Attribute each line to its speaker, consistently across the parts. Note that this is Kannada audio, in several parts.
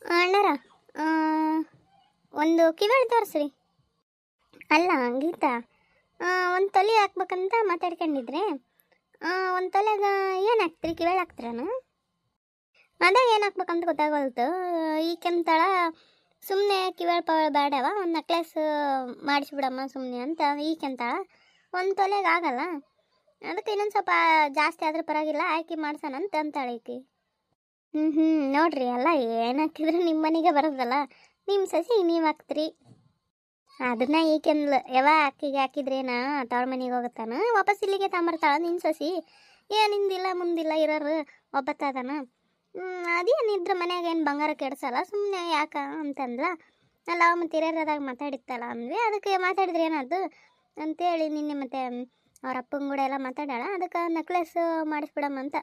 Speaker 1: ಅಣ್ಣಾರ ಆ, ಒಂದು ಕಿವಿಗಳು ತೋರಿಸ್ರಿ. ಅಲ್ಲ ಗೀತಾ, ಒಂದು ತೊಲೆ ಹಾಕ್ಬೇಕಂತ ಮಾತಾಡ್ಕೊಂಡಿದ್ರೆ ಒಂದು ತೊಲೆಗ ಏನು ಹಾಕ್ತೀರಿ? ಕಿವಿಗಳು ಹಾಕ್ತೀರನು? ಅದೇ ಏನು ಹಾಕ್ಬೇಕಂತ ಗೊತ್ತಾಗಲ್ತು. ಈ ಕೆಮ್ತಾಳ ಸುಮ್ಮನೆ ಕಿವಿಗಳು ಪವಳ ಬೇಡವ, ಒಂದು ನೆಕ್ಲೆಸ್ ಮಾಡಿಸ್ಬಿಡಮ್ಮ ಸುಮ್ಮನೆ ಅಂತ ಈ ಕೆಮ್ತಾಳ. ಒಂದು ತೊಲೆಗೆ ಆಗಲ್ಲ, ಅದಕ್ಕೆ ಇನ್ನೊಂದು ಸ್ವಲ್ಪ ಜಾಸ್ತಿ ಆದ್ರೆ ಪರವಾಗಿಲ್ಲ ಹಾಕಿ ಮಾಡ್ಸೋಣ ಅಂತ ಅಂತಾಳೆ ಈಕಿ. ನೋಡ್ರಿ, ಅಲ್ಲ ಏನು ಹಾಕಿದ್ರೆ ನಿಮ್ಮ ಮನೆಗೆ ಬರೋದಲ್ಲ, ನಿಮ್ಮ ಸಸಿ ನೀವು ಹಾಕ್ತೀರಿ. ಅದನ್ನ ಈಕೆಂದ್ಲು, ಅಕ್ಕಿಗೆ ಹಾಕಿದ್ರೇನ ತವ್ರ ಮನೆಗೆ ಹೋಗುತ್ತಾನ, ವಾಪಸ್ ಇಲ್ಲಿಗೆ ತಾಂಬರ್ತಾಳ ನಿನ್ನ ಸಸಿ. ಏನಿಂದಿಲ್ಲ ಮುಂದಿಲ್ಲ ಇರೋರು ಒಬ್ಬತ್ತದನ. ಅದೇನಿದ್ರ ಮನ್ಯಾಗ ಏನು ಬಂಗಾರ ಕೆಡ್ಸಲ್ಲ, ಸುಮ್ಮನೆ ಯಾಕ ಅಂತಂದ್ಲ. ಅಲ್ಲ ಮತ್ತು ಹಿರಿಯರದಾಗ ಮಾತಾಡಿತ್ತಲ್ಲ ಅಂದ್ವಿ, ಅದಕ್ಕೆ ಮಾತಾಡಿದ್ರೆ ಏನಾದ್ರು ಅಂತೇಳಿ ನಿನ್ನೆ ಮತ್ತೆ ಅವ್ರ ಅಪ್ಪನ ಕೂಡ ಎಲ್ಲ ಮಾತಾಡಾಳ. ಅದಕ್ಕೆ ನೆಕ್ಲೆಸ್ ಮಾಡಿಸ್ಬಿಡಮ್ಮ ಅಂತ.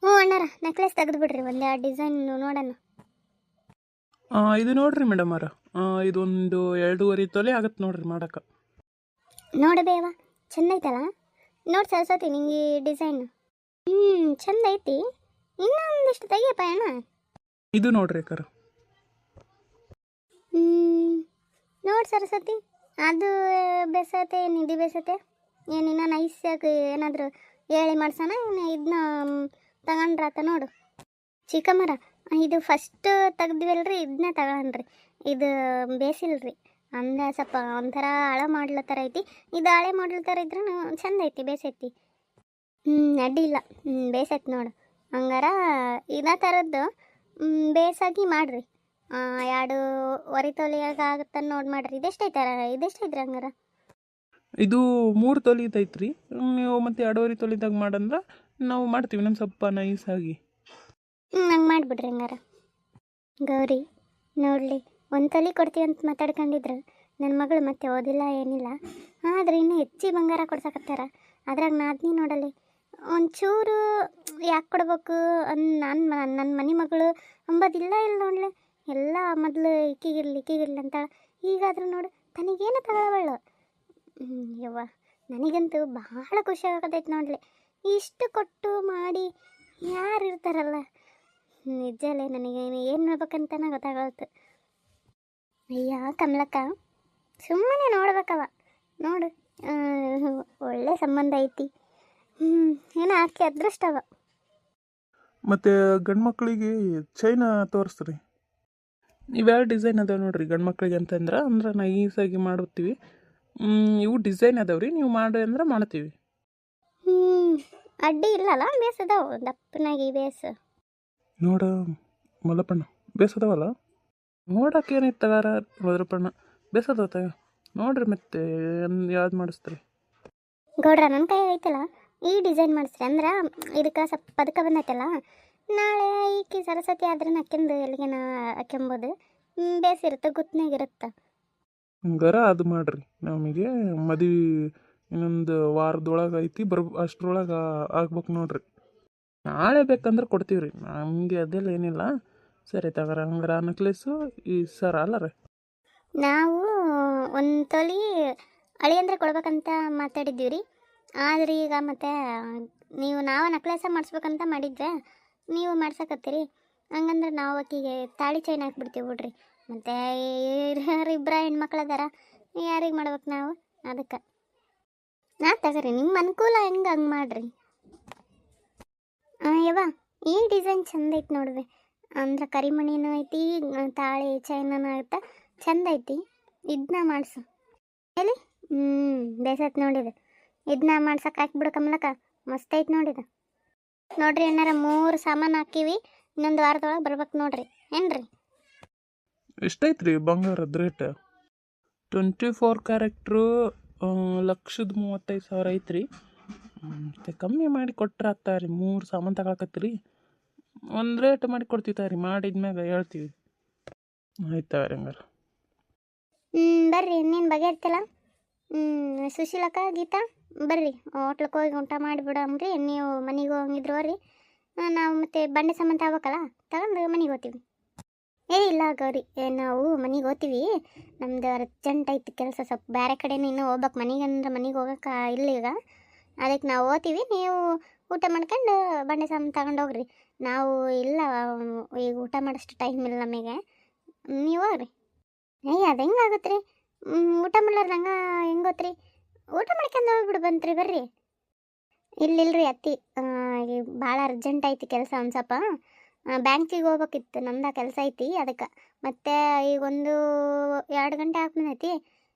Speaker 1: ಹ್ಞೂ ಅಣ್ಣಾರ, ನೆಕ್ಲೆಸ್ ತೆಗೆದು ಬಿಡ್ರಿ, ಒಂದೆರಡು ಡಿಸೈನ್ ನೋಡೋಣ.
Speaker 2: ಇದು ನೋಡ್ರಿ ಮೇಡಮ್ ಅವರ, ಇದೊಂದು 2.5 ತೊಲೆ ಆಗತ್ತೆ ನೋಡ್ರಿ ಮಾಡಕ್ಕೆ.
Speaker 1: ನೋಡಬೇವ, ಚಂದ ಐತಲ್ಲ. ನೋಡಿ ಸರಸ್ವತಿ, ನಿಂಗೆ ಈ ಡಿಸೈನ್ ಚಂದ ಐತಿ. ಇನ್ನೊಂದಿಷ್ಟು ತೆಗಿಯಪ್ಪ ಅಣ್ಣ.
Speaker 2: ಇದು ನೋಡ್ರಿ ಅಕ್ಕಾರ.
Speaker 1: ನೋಡಿ ಸರಸ್ವತಿ, ಅದು ಬೇಸತ್ತೆ, ನಿಧಿ ಬೇಸತ್ತೆ. ಏನಿನ್ನ ನೈಸಾಗಿ ಏನಾದರೂ ಹೇಳಿ ಮಾಡ್ಸೋಣ, ಇದನ್ನ ತಗೊಂಡ್ರಾತ ನೋಡು. ಚಿಕ್ಕಮ್ಮರ, ಇದು ಫಸ್ಟ್ ತೆಗ್ದ್ವಲ್ರಿ, ಇದನ್ನ ತಗೊಳ್ರಿ. ಇದು ಬೇಸಿಲ್ರಿ, ಅಂದ್ರೆ ಸ್ವಲ್ಪ ಒಂಥರ ಹಳೆ ಮಾಡ್ಲ ಥರ ಐತಿ. ಇದು ಹಳೆ ಮಾಡ್ಲ ಥರ ಇದ್ರೂ ಚಂದ ಐತಿ, ಬೇಸೈತಿ. ಅಡ್ಡಿ ಇಲ್ಲ, ಬೇಸೈತಿ ನೋಡು. ಹಂಗಾರ ಇದೇ ಥರದ್ದು ಬೇಸಾಗಿ ಮಾಡಿರಿ. 2.5 ತೊಲೆಯಾಗ ಆಗುತ್ತ ನೋಡಿ ಮಾಡ್ರಿ. ಇದೆಷ್ಟೈತ್ರಿ ಹಂಗಾರ?
Speaker 2: ಇದು 3 ತೊಲಿದ್ ಐತ್ರಿ. ನೀವು ಮತ್ತೆ 2.5 ತೊಲಿದಾಗ ಮಾಡಂದ್ರೆ ನಾವು ಮಾಡ್ತೀವಿ, ನಮ್ಮ ಸ್ವಲ್ಪ ನೈಸಾಗಿ.
Speaker 1: ಹಂಗೆ ಮಾಡಿಬಿಡ್ರಿ ಹಂಗಾರ. ಗೌರಿ ನೋಡಲಿ, ಒಂದು ತೊಲೆ ಕೊಡ್ತೀವಿ ಅಂತ ಮಾತಾಡ್ಕೊಂಡಿದ್ರು ನನ್ನ ಮಗಳು. ಮತ್ತೆ ಓದಿಲ್ಲ ಏನಿಲ್ಲ, ಆದರೆ ಇನ್ನೂ ಹೆಚ್ಚಿಗೆ ಬಂಗಾರ ಕೊಡ್ಸಕತ್ತಾರ. ಅದ್ರಾಗ ನಾದ್ನಿ ನೋಡಲಿ ಒಂಚೂರು ಯಾಕೆ ಕೊಡ್ಬೇಕು ನನ್ನ ಮನೆ ಮಗಳು ಅಂಬೋದಿಲ್ಲ. ಇಲ್ಲ ನೋಡ್ಲಿ, ಎಲ್ಲ ಮೊದಲು ಇಕ್ಕಿಗಿರ್ಲಿ ಅಂತಾಳ. ಈಗಾದ್ರೂ ನೋಡು ತನಗೇನು ತಗೊಳ್ಳವಳು. ಯವ್ವ, ನನಗಂತೂ ಭಾಳ ಖುಷಿ ಆಗತೈತೆ ನೋಡ್ಲಿ. ಇಷ್ಟು ಕೊಟ್ಟು ಮಾಡಿ ಯಾರು ಇರ್ತಾರಲ್ಲ, ನಿಜಲೇ ನನಗೆ ಏನು ಮಾಡ್ಬೇಕಂತನ ಗೊತ್ತಾಗಲ್ತು. ಅಯ್ಯ ಕಮಲಕ್ಕ, ಸುಮ್ಮನೆ ನೋಡ್ಬೇಕವ. ನೋಡು, ಒಳ್ಳೆ ಸಂಬಂಧ ಐತಿ. ಏನೋ ಆಕೆ ಅದೃಷ್ಟವ.
Speaker 2: ಮತ್ತು ಗಂಡು ಮಕ್ಕಳಿಗೆ ಚೈನ ತೋರಿಸ್ರಿ. ಇವ್ಯಾವ ಡಿಸೈನ್ ಅದಾವೆ ನೋಡ್ರಿ ಗಂಡು ಮಕ್ಕಳಿಗೆ ಅಂತಂದ್ರೆ ನೈಸಾಗಿ ಮಾಡುತ್ತೀವಿ. ಇವು ಡಿಸೈನ್ ಅದಾವೆ ರೀ, ನೀವು ಮಾಡಿ ಅಂದ್ರೆ ಮಾಡ್ತೀವಿ.
Speaker 1: ಅಡ್ಡಿ ಇಲ್ಲಲ್ಲ, ಬೇಸದಾವು ದಪ್ಪನಾಗಿ ಬೇಸು.
Speaker 2: ನೋಡ ಮಲ್ಲಪ್ಪಣ್ಣ, ಬೇಸದವಲ್ಲ ನೋಡಕ್ಕೆ ಏನೈತೆ ತಗಾರ ಮದ್ರಪ್ಪಣ್ಣ, ಬೇಸದವ ತಗ ನೋಡ್ರಿ. ಮತ್ತೆ ಯಾವ್ದು ಮಾಡಿಸ್ತೀರಿ?
Speaker 1: ಗೌಡ್ರ, ನನ್ನ ಕೈ ಐತಲ್ಲ, ಈ ಡಿಸೈನ್ ಮಾಡಿಸ್ರಿ. ಅಂದ್ರೆ ಇದಕ್ಕೆ ಸ್ವಲ್ಪ ಪದಕ ಬಂದೈತಲ್ಲ, ನಾಳೆ ಈಕಿ ಸರಸ್ವತಿ ಆದ್ರೆ ಅಕ್ಕೆಂದು ಎಲ್ಲಿಗೆನ ಅಕ್ಕೆಂಬೋದು ಬೇಸಿರುತ್ತೆ, ಗುತ್ನಾಗಿರುತ್ತೆ.
Speaker 2: ಹಂಗಾರ ಅದು ಮಾಡ್ರಿ. ನಮಗೆ ಮದುವೆ ಇನ್ನೊಂದು ವಾರದೊಳಗೆ ಐತಿ, ಅಷ್ಟ್ರೊಳಗೆ ಆಗ್ಬೇಕು ನೋಡ್ರಿ. ನಾಳೆ ಬೇಕಂದ್ರೆ ಕೊಡ್ತೀವಿ ರೀ, ನಮಗೆ ಅದೆಲ್ಲ ಏನಿಲ್ಲ. ಸರಿ ತಗೋರ, ಹಂಗಾರ ನೆಕ್ಲೆಸ್ಸು ಈ ಸರ ಅಲ್ಲ ರೀ.
Speaker 1: ನಾವು ಒಂದು ತೊಲೆ ಅಳಿಯಂದ್ರೆ ಕೊಡ್ಬೇಕಂತ ಮಾತಾಡಿದ್ದೀವಿ ರೀ. ಆದರೆ ಈಗ ಮತ್ತೆ ನಾವು ನೆಕ್ಲೆಸ ಮಾಡಿಸ್ಬೇಕಂತ ಮಾಡಿದ್ವಿ, ನೀವು ಮಾಡ್ಸಕತ್ತೀರಿ. ಹಂಗಂದ್ರೆ ನಾವು ಆಕಿಗೆ ತಾಳಿ ಚೈನ್ ಹಾಕ್ಬಿಡ್ತೀವಿ ಬಿಡ್ರಿ. ಮತ್ತು ಇಬ್ಬರ ಹೆಣ್ಮಕ್ಳು ಅದಾರ, ಯಾರಿಗೆ ಮಾಡ್ಬೇಕು ನಾವು? ಅದಕ್ಕೆ ತಗೋರಿ, ನಿಮ್ಮ ಅನುಕೂಲ ಹೆಂಗೆ ಹಂಗೆ ಮಾಡಿರಿ. ಯವ್ವ, ಈ ಡಿಸೈನ್ ಚಂದ ಐತಿ ನೋಡ್ರಿ. ಅಂದ್ರೆ ಕರಿಮಣಿನೂ ಐತಿ, ತಾಳಿ ಚೈನೂ ಆಗುತ್ತೆ, ಚಂದ ಐತಿ. ಇದನ್ನ ಮಾಡಿಸು ಹೇಳಿ. ಬೇಸತ್ ನೋಡಿದೆ, ಇದನ್ನ ಮಾಡ್ಸಕ್ಕೆ ಹಾಕಿಬಿಡು ಕಮಲಕ್ಕ, ಮಸ್ತ್ ಐತಿ ನೋಡಿದ. ನೋಡ್ರಿ ಏನಾರ 3 ಸಾಮಾನು ಹಾಕಿವಿ, ಇನ್ನೊಂದು ವಾರದೊಳಗೆ ಬರ್ಬೇಕು ನೋಡ್ರಿ. ಏನ್ರಿ?
Speaker 2: ಎಷ್ಟೈತ್ರಿ ಬಂಗಾರದ ರೇಟ್? 24 ಕ್ಯಾರೆಕ್ಟ್ರು 1,35,000 ಐತ್ರಿ. ಮತ್ತೆ ಕಮ್ಮಿ ಮಾಡಿ ಕೊಟ್ರೆ ಆಗ್ತಾವ್ರಿ. 3 ಸಾಮಾನು ತಗೊಳಕತ್ತೀರಿ, ಒಂದು ರೇಟ್ ಮಾಡಿ ಕೊಡ್ತೀವಿ ರೀ. ಮಾಡಿದ್ಮ್ಯಾಗ ಹೇಳ್ತೀವಿ. ಆಯ್ತಾವ್ರಿ ಹಂಗಾರೆ.
Speaker 1: ಬರ್ರಿ, ಇನ್ನೇನು ಬಗೆಹರ್ತಿಲ್ಲ. ಸುಶೀಲಕ್ಕ, ಗೀತಾ, ಬರ್ರಿ ಹೋಟ್ಲಕ್ಕೆ ಹೋಗಿ ಊಟ ಮಾಡಿಬಿಡಮ್ರಿ. ನೀವು ಮನೆಗೆ ಹೋಗಿದ್ರು ರೀ, ನಾವು ಮತ್ತೆ ಬಂಡೆ ಸಾಮಾನು ತಗೋಬೇಕಲ್ಲ, ತಗೊಂಡು ಮನೆಗೆ ಹೋಗ್ತೀವಿ. ಇಲ್ಲ ಗೌರಿ, ನಾವು ಮನೆಗೆ ಹೋಗ್ತೀವಿ. ನಮ್ದು ಅರ್ಜೆಂಟ್ ಐತಿ ಕೆಲಸ, ಸ್ವಲ್ಪ ಬೇರೆ ಕಡೆನೂ ಇನ್ನೂ ಹೋಗ್ಬೇಕು ಮನೆಗೆ. ಅಂದ್ರೆ ಮನೆಗೆ ಹೋಗೋಕೆ ಇಲ್ಲ ಈಗ, ಅದಕ್ಕೆ ನಾವು ಹೋಗ್ತೀವಿ. ನೀವು ಊಟ ಮಾಡ್ಕೊಂಡು ಬಂಡೆ ಸಾಮಾನು ತಗೊಂಡು ಹೋಗ್ರಿ. ನಾವು ಇಲ್ಲ ಈಗ ಊಟ ಮಾಡೋಷ್ಟು ಟೈಮ್ ಇಲ್ಲ ನಮಗೆ. ನೀವು ಹೋಗ್ರಿ. ಅದು ಹೆಂಗೆ ಆಗುತ್ತೆ ರೀ? ಊಟ ಮಾಡ್ಲಾರ್ದಂಗೆ ಹೆಂಗೆ ಗೊತ್ತ್ರಿ? ಊಟ ಮಾಡ್ಕೊಂಡು ಹೋಗ್ಬಿಡು ಬಂತ್ರಿ, ಬರ್ರಿ. ಇಲ್ಲಿಲ್ರಿ ಅತ್ತಿ, ಭಾಳ ಅರ್ಜೆಂಟ್ ಐತಿ ಕೆಲಸ ಒಂದು ಸ್ವಲ್ಪ. ಬ್ಯಾಂಕಿಗೆ ಹೋಗ್ಬೇಕಿತ್ತು, ನಮ್ದು ಕೆಲಸ ಐತಿ ಅದಕ್ಕೆ. ಮತ್ತು ಈಗ 1-2 ಗಂಟೆ ಆಗ್ಬಿಡೈತಿ.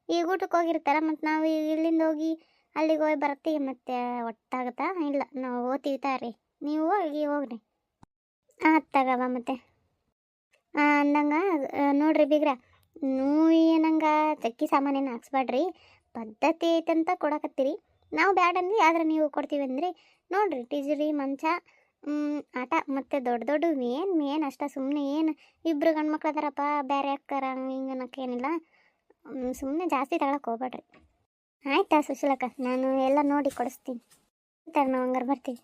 Speaker 1: ಈಗ ಊಟಕ್ಕೆ ಹೋಗಿರ್ತಾರ, ಮತ್ತು ನಾವು ಈಗ ಇಲ್ಲಿಂದ ಹೋಗಿ ಅಲ್ಲಿಗೆ ಹೋಗಿ ಬರ್ತೀವಿ, ಮತ್ತು ಒಟ್ಟಾಗತ್ತಾ? ಇಲ್ಲ, ನಾವು ಓದ್ತೀವಿ ತಾರಿ. ನೀವು ಹೋಗ್ರಿ. ತಗವ ಮತ್ತೆ ಅಂದಂಗೆ ನೋಡ್ರಿ ಬೀಗ್ರ, ನೀವು ಏನಂಗೆ ಚಕ್ಕಿ ಸಾಮಾನೇನು ಹಾಕ್ಸ್ಬೇಡ್ರಿ. ಪದ್ಧತಿ ಐತಂತ ಕೊಡಕತ್ತೀರಿ, ನಾವು ಬ್ಯಾಡ ಅಂದ್ರಿ, ಆದ್ರೆ ನೀವು ಕೊಡ್ತೀವಿ ಅಂದ್ರಿ. ನೋಡ್ರಿ ಟೀಜರಿ ಮಂಚ ಆಟ ಮತ್ತು ದೊಡ್ಡ ಮೇನ್ ಅಷ್ಟ. ಸುಮ್ಮನೆ ಏನು ಇಬ್ಬರು ಗಂಡ್ಮಕ್ಳು ಅದಾರಪ್ಪ, ಬೇರೆ ಅಕ್ಕಾರ ಹಿಂಗೆ ಅನ್ನೋಕ್ಕೇನಿಲ್ಲ. ಸುಮ್ಮನೆ ಜಾಸ್ತಿ ತಗೊಳಕ್ಕೆ ಹೋಗ್ಬೇಡ್ರಿ. ಆಯ್ತಾ ಸುಶೀಲಕ್ಕ, ನಾನು ಎಲ್ಲ ನೋಡಿ ಕೊಡಿಸ್ತೀನಿ. ನಾವು ಹಂಗಾರೆ ಬರ್ತೀವಿ.